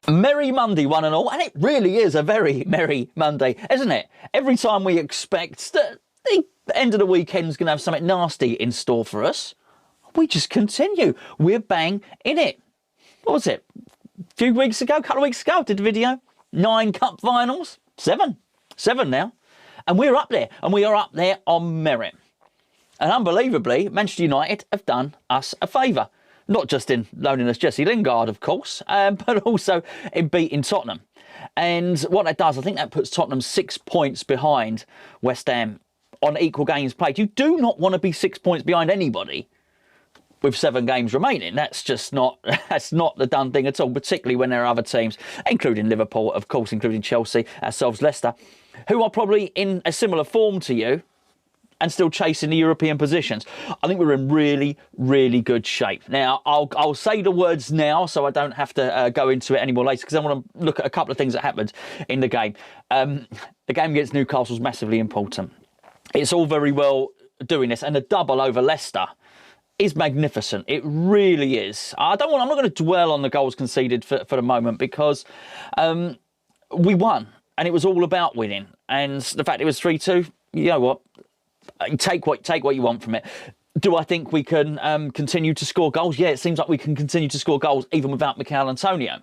Merry Monday, one and all, and it really is a very merry Monday, isn't it? Every time we expect that the end of the weekend's going to have something nasty in store for us, we just continue. We're bang in it. What was it? A few weeks ago, a couple of weeks ago, I did a video. 9 cup finals, 7 now. And we're up there, and we are up there on merit. And unbelievably, Manchester United have done us a favour. Not just in loaning us Jesse Lingard, of course, but also in beating Tottenham. And what that does, I think that puts Tottenham 6 points behind West Ham on equal games played. You do not want to be 6 points behind anybody with 7 games remaining. That's just not, that's not the done thing at all, particularly when there are other teams, including Liverpool, of course, including Chelsea, ourselves, Leicester, who are probably in a similar form to you and still chasing the European positions. I think we're in really, really good shape. Now, I'll say the words now so I don't have to go into it anymore later, because I want to look at a couple of things that happened in the game. The game against Newcastle is massively important. It's all very well doing this, and the double over Leicester is magnificent. It really is. I'm not going to dwell on the goals conceded for the moment, because we won, and it was all about winning. And the fact it was 3-2, you know what? Take what you want from it. Do I think we can continue to score goals? Yeah, it seems like we can continue to score goals even without Mikel Antonio.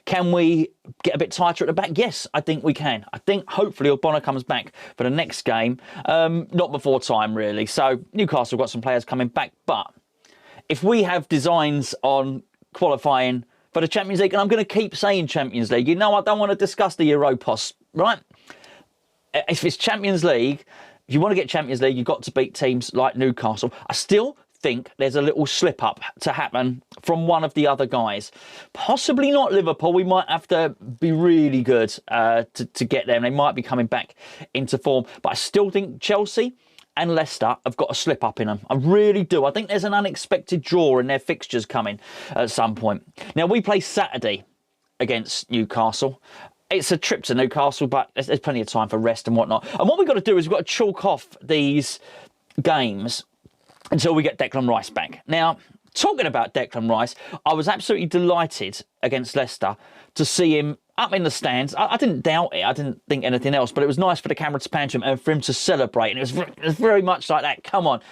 Can we get a bit tighter at the back? Yes, I think we can. I think hopefully Ogbonna comes back for the next game. Not before time, really. So Newcastle have got some players coming back. But if we have designs on qualifying for the Champions League, and I'm going to keep saying Champions League, you know I don't want to discuss the Europos, right? If it's Champions League, if you want to get Champions League, you've got to beat teams like Newcastle. I still think there's a little slip-up to happen from one of the other guys. Possibly not Liverpool. We might have to be really good to get there, and they might be coming back into form. But I still think Chelsea and Leicester have got a slip-up in them. I really do. I think there's an unexpected draw in their fixtures coming at some point. Now, we play Saturday against Newcastle. It's a trip to Newcastle, but there's plenty of time for rest and whatnot. And what we've got to do is we've got to chalk off these games until we get Declan Rice back. Now, talking about Declan Rice, I was absolutely delighted against Leicester to see him up in the stands. I didn't doubt it. I didn't think anything else, but it was nice for the camera to pan to him and for him to celebrate. And it was very much like that. Come on.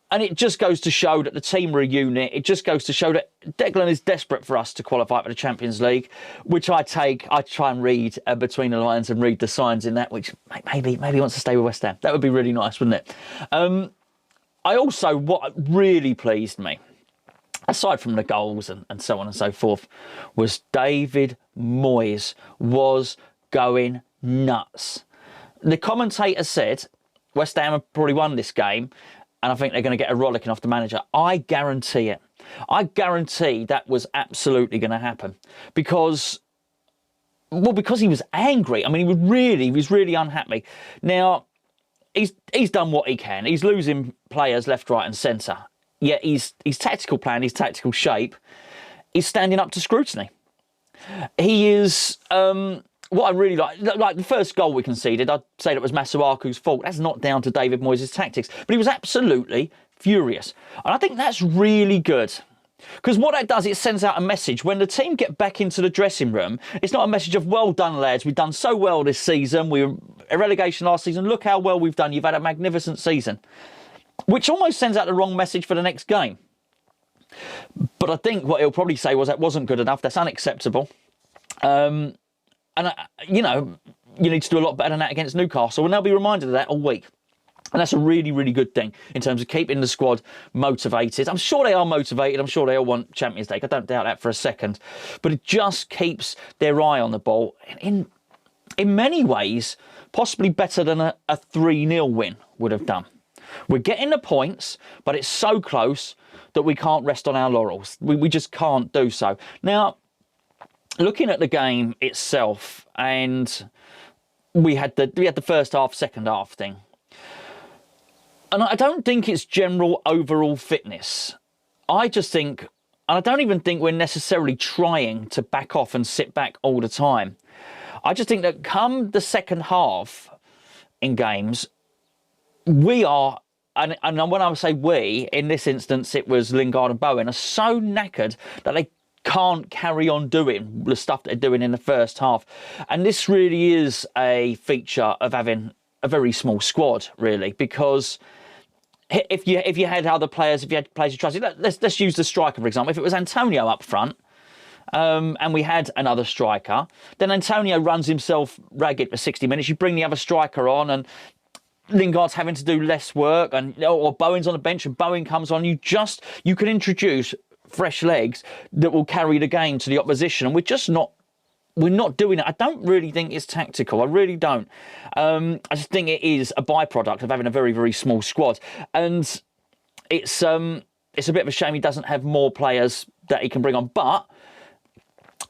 And it just goes to show that the team are a unit. It just goes to show that Declan is desperate for us to qualify for the Champions League, which I try and read between the lines and read the signs in that, which maybe he wants to stay with West Ham. That would be really nice, wouldn't it? What really pleased me, aside from the goals and so on and so forth, was David Moyes was going nuts. The commentator said West Ham have probably won this game, and I think they're going to get a rollicking off the manager. I guarantee it. I guarantee that was absolutely going to happen. Because he was angry. I mean, he was really unhappy. Now, he's done what he can. He's losing players left, right and centre. Yet his tactical plan, his tactical shape, is standing up to scrutiny. He is... what I really like the first goal we conceded, I'd say that was Masuaku's fault. That's not down to David Moyes' tactics. But he was absolutely furious. And I think that's really good. Because what that does, it sends out a message. When the team get back into the dressing room, it's not a message of, well done, lads, we've done so well this season. We were a relegation last season. Look how well we've done. You've had a magnificent season. Which almost sends out the wrong message for the next game. But I think what he'll probably say was that wasn't good enough. That's unacceptable. And, you need to do a lot better than that against Newcastle. And they'll be reminded of that all week. And that's a really, really good thing in terms of keeping the squad motivated. I'm sure they are motivated. I'm sure they all want Champions League. I don't doubt that for a second. But it just keeps their eye on the ball. In many ways, possibly better than a 3-0 win would have done. We're getting the points, but it's so close that we can't rest on our laurels. We just can't do so. Now, looking at the game itself, and we had the first half, second half thing. And I don't think it's general overall fitness. I just think, and I don't even think we're necessarily trying to back off and sit back all the time. I just think that come the second half in games, we are, and when I say we, in this instance it was Lingard and Bowen, are so knackered that they can't carry on doing the stuff they're doing in the first half. And this really is a feature of having a very small squad, really, because if you had other players, if you had players you trusted, let's use the striker, for example. If it was Antonio up front, and we had another striker, then Antonio runs himself ragged for 60 minutes. You bring the other striker on, and Lingard's having to do less work, or Bowen's on the bench and Bowen comes on. You can introduce fresh legs that will carry the game to the opposition, and we're not doing it. I don't really think it's tactical. I really don't. I just think it is a byproduct of having a very, very small squad, and it's a bit of a shame he doesn't have more players that he can bring on. But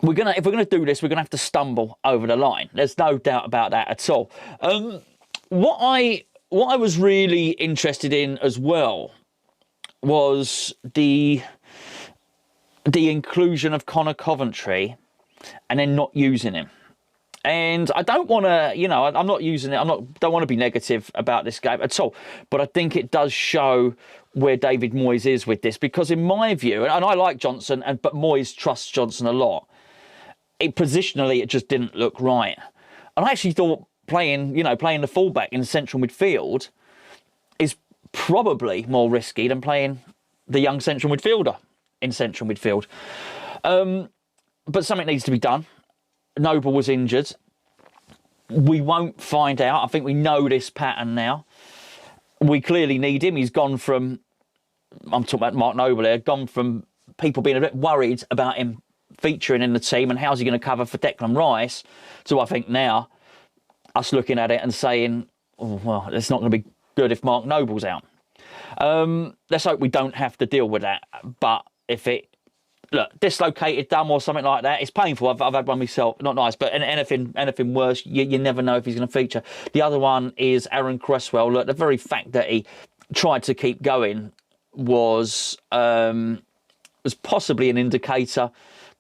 if we're gonna do this, we're gonna have to stumble over the line. There's no doubt about that at all. What I was really interested in as well was the inclusion of Connor Coventry and then not using him. And I don't want to, I'm not using it. Don't want to be negative about this game at all. But I think it does show where David Moyes is with this, because in my view, and I like Johnson, but Moyes trusts Johnson a lot. Positionally, it just didn't look right. And I actually thought playing the fullback in central midfield is probably more risky than playing the young central midfielder in central midfield. But something needs to be done. Noble was injured. We won't find out. I think we know this pattern now. We clearly need him. He's gone from, I'm talking about Mark Noble here, gone from people being a bit worried about him featuring in the team and how's he going to cover for Declan Rice, to I think now us looking at it and saying, oh, well, it's not going to be good if Mark Noble's out. Let's hope we don't have to deal with that. But if it, dislocated thumb or something like that, it's painful. I've had one myself, not nice, but anything worse, you never know if he's going to feature. The other one is Aaron Cresswell. Look, the very fact that he tried to keep going was possibly an indicator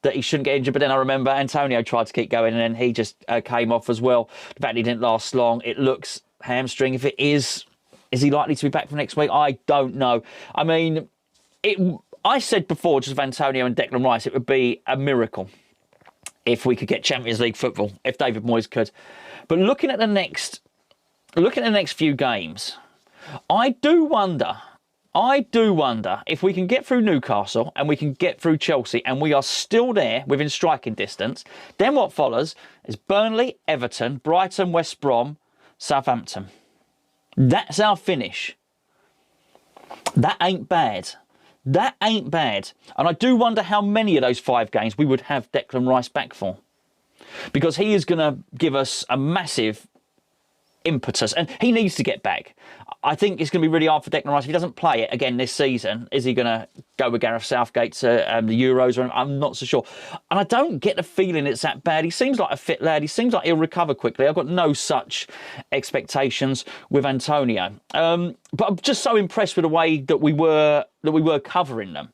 that he shouldn't get injured. But then I remember Antonio tried to keep going and then he just came off as well. The fact he didn't last long, it looks hamstring. If it is he likely to be back for next week? I don't know. I mean, I said before, just with Antonio and Declan Rice, it would be a miracle if we could get Champions League football, if David Moyes could. But looking at the next few games, I do wonder if we can get through Newcastle and we can get through Chelsea and we are still there within striking distance, then what follows is Burnley, Everton, Brighton, West Brom, Southampton. That's our finish. That ain't bad. That ain't bad. And I do wonder how many of those 5 games we would have Declan Rice back for. Because he is going to give us a massive impetus. And he needs to get back. I think it's going to be really hard for Declan Rice. If he doesn't play it again this season, is he going to go with Gareth Southgate to the Euros? I'm not so sure. And I don't get the feeling it's that bad. He seems like a fit lad. He seems like he'll recover quickly. I've got no such expectations with Antonio. But I'm just so impressed with the way that we were covering them.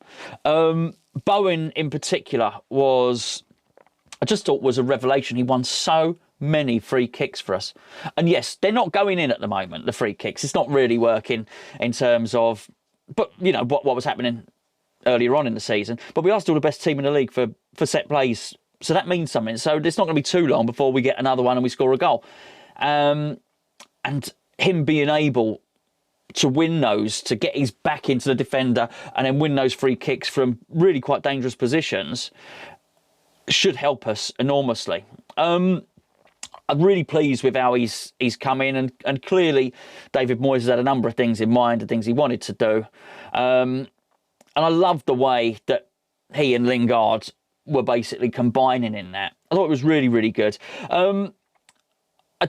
Bowen in particular I just thought was a revelation. He won so many free kicks for us. And yes, they're not going in at the moment, the free kicks. It's not really working in terms of, but what was happening earlier on in the season. But we are still the best team in the league for set plays. So that means something. So it's not going to be too long before we get another one and we score a goal. And him being able to win those, to get his back into the defender and then win those free kicks from really quite dangerous positions should help us enormously. I'm really pleased with how he's come in, and clearly David Moyes has had a number of things in mind, the things he wanted to do. And I love the way that he and Lingard were basically combining in that. I thought it was really, really good.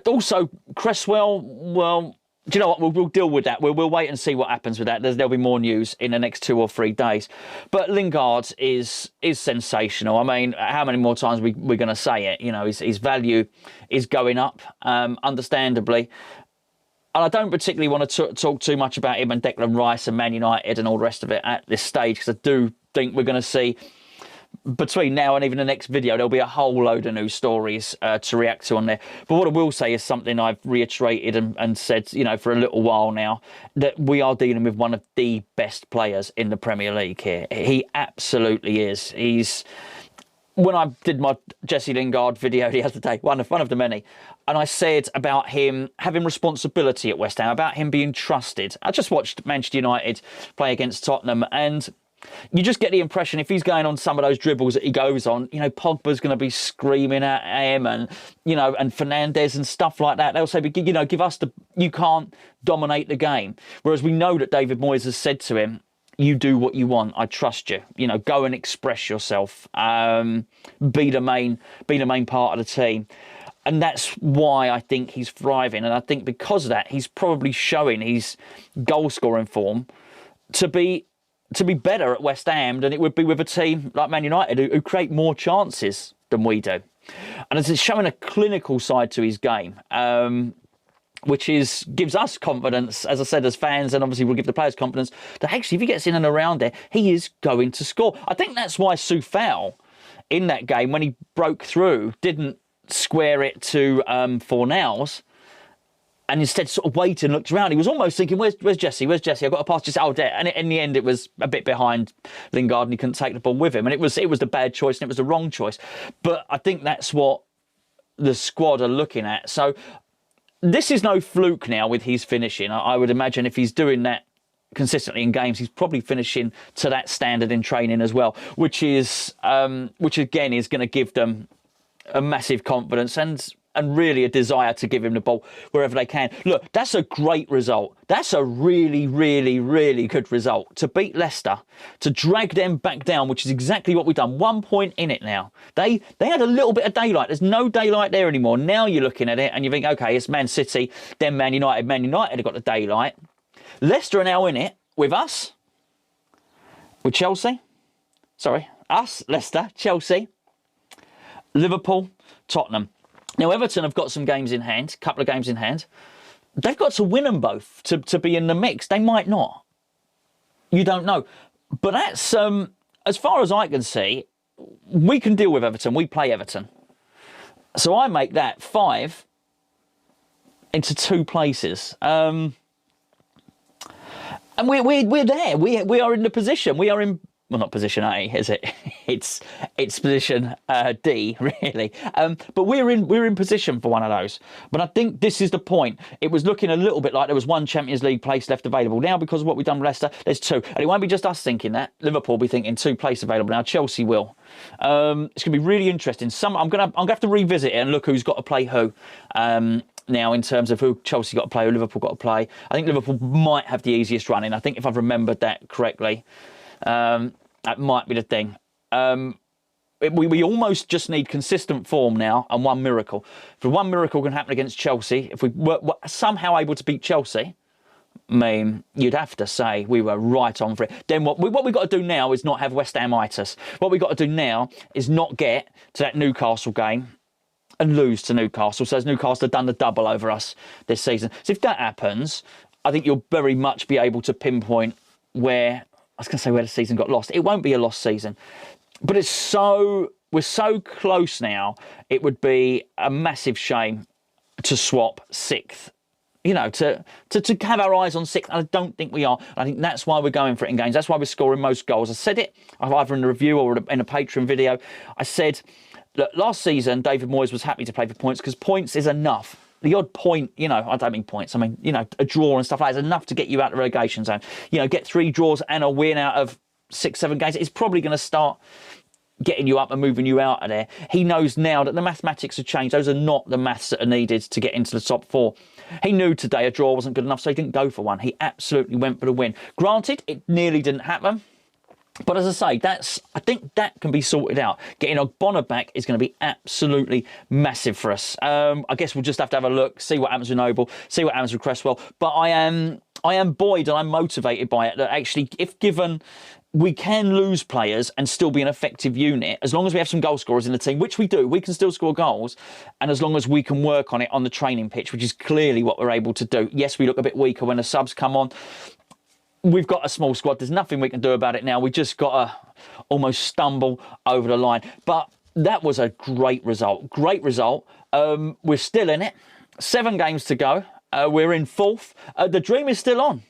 Also, Cresswell, well, do you know what? We'll deal with that. We'll wait and see what happens with that. There'll be more news in the next 2 or 3 days. But Lingard is sensational. I mean, how many more times we're going to say it? His value is going up, understandably. And I don't particularly want to talk too much about him and Declan Rice and Man United and all the rest of it at this stage, because I do think we're going to see, between now and even the next video, there'll be a whole load of new stories to react to on there. But what I will say is something I've reiterated and said, for a little while now, that we are dealing with one of the best players in the Premier League here. He absolutely is. when I did my Jesse Lingard video the other day, one of the many, and I said about him having responsibility at West Ham, about him being trusted. I just watched Manchester United play against Tottenham, and you just get the impression if he's going on some of those dribbles that he goes on, you know, Pogba's going to be screaming at him, and, you know, and Fernandes and stuff like that. They'll say, you know, give us you can't dominate the game. Whereas we know that David Moyes has said to him, you do what you want. I trust you. You know, go and express yourself. Be the main part of the team. And that's why I think he's thriving. And I think because of that, he's probably showing his goal-scoring form to be better at West Ham than it would be with a team like Man United who create more chances than we do. And it's showing a clinical side to his game, which gives us confidence, as I said, as fans, and obviously will give the players confidence that actually if he gets in and around there, he is going to score. I think that's why Soufal in that game, when he broke through, didn't square it to Fornals, and instead sort of waited and looked around. He was almost thinking, where's Jesse? Where's Jesse? I've got to pass just out there. And in the end, it was a bit behind Lingard and he couldn't take the ball with him. And it was the bad choice and it was the wrong choice. But I think that's what the squad are looking at. So this is no fluke now with his finishing. I would imagine if he's doing that consistently in games, he's probably finishing to that standard in training as well, which again is going to give them a massive confidence and really a desire to give him the ball wherever they can. Look, that's a great result. That's a really, really, really good result. To beat Leicester, to drag them back down, which is exactly what we've done. 1 point in it now. They had a little bit of daylight. There's no daylight there anymore. Now you're looking at it and you think, okay, it's Man City, then Man United. Man United have got the daylight. Leicester are now in it with us, with Chelsea. Sorry, us, Leicester, Chelsea, Liverpool, Tottenham. Now, Everton have got some games in hand, a couple of games in hand. They've got to win them both to be in the mix. They might not. You don't know. But that's, as far as I can see, we can deal with Everton. We play Everton. So I make that 5 into 2 places. And we're there. We are in the position. We are in... Well, not position A, is it? It's position D, really. But we're in position for one of those. But I think this is the point. It was looking a little bit like there was 1 Champions League place left available. Now, because of what we've done with Leicester, there's 2. And it won't be just us thinking that. Liverpool will be thinking 2 places available. Now, Chelsea will. It's going to be really interesting. I'm going to have to revisit it and look who's got to play who. Now, in terms of who Chelsea got to play, who Liverpool got to play. I think Liverpool might have the easiest run in. I think if I've remembered that correctly. That might be the thing. We almost just need consistent form now and 1 miracle. If 1 miracle can happen against Chelsea, if we were somehow able to beat Chelsea, I mean, you'd have to say we were right on for it. Then what we've got to do now is not have West Hamitis. What we've got to do now is not get to that Newcastle game and lose to Newcastle. So as Newcastle have done the double over us this season. So if that happens, I think you'll very much be able to pinpoint where... I was going to say where the season got lost. It won't be a lost season. But we're so close now, it would be a massive shame to swap 6th. You know, to have our eyes on 6th. I don't think we are. I think that's why we're going for it in games. That's why we're scoring most goals. I said it either in the review or in a Patreon video. I said, look, last season, David Moyes was happy to play for points because points is enough. The odd point, you know, I don't mean points. I mean, you know, a draw and stuff like that is enough to get you out of the relegation zone. You know, get 3 draws and a win out of 6, 7 games. It's probably going to start getting you up and moving you out of there. He knows now that the mathematics have changed. Those are not the maths that are needed to get into the top 4. He knew today a draw wasn't good enough, so he didn't go for one. He absolutely went for the win. Granted, it nearly didn't happen. But as I say, I think that can be sorted out. Getting Ogbonna back is going to be absolutely massive for us. I guess we'll just have to have a look, see what happens with Noble, see what happens with Cresswell. But I am buoyed and I'm motivated by it that actually, if given, we can lose players and still be an effective unit as long as we have some goal scorers in the team, which we do. We can still score goals, and as long as we can work on it on the training pitch, which is clearly what we're able to do. Yes, we look a bit weaker when the subs come on. We've got a small squad. There's nothing we can do about it now. We just got to almost stumble over the line. But that was a great result. Great result. We're still in it. 7 games to go. We're in 4th. The dream is still on.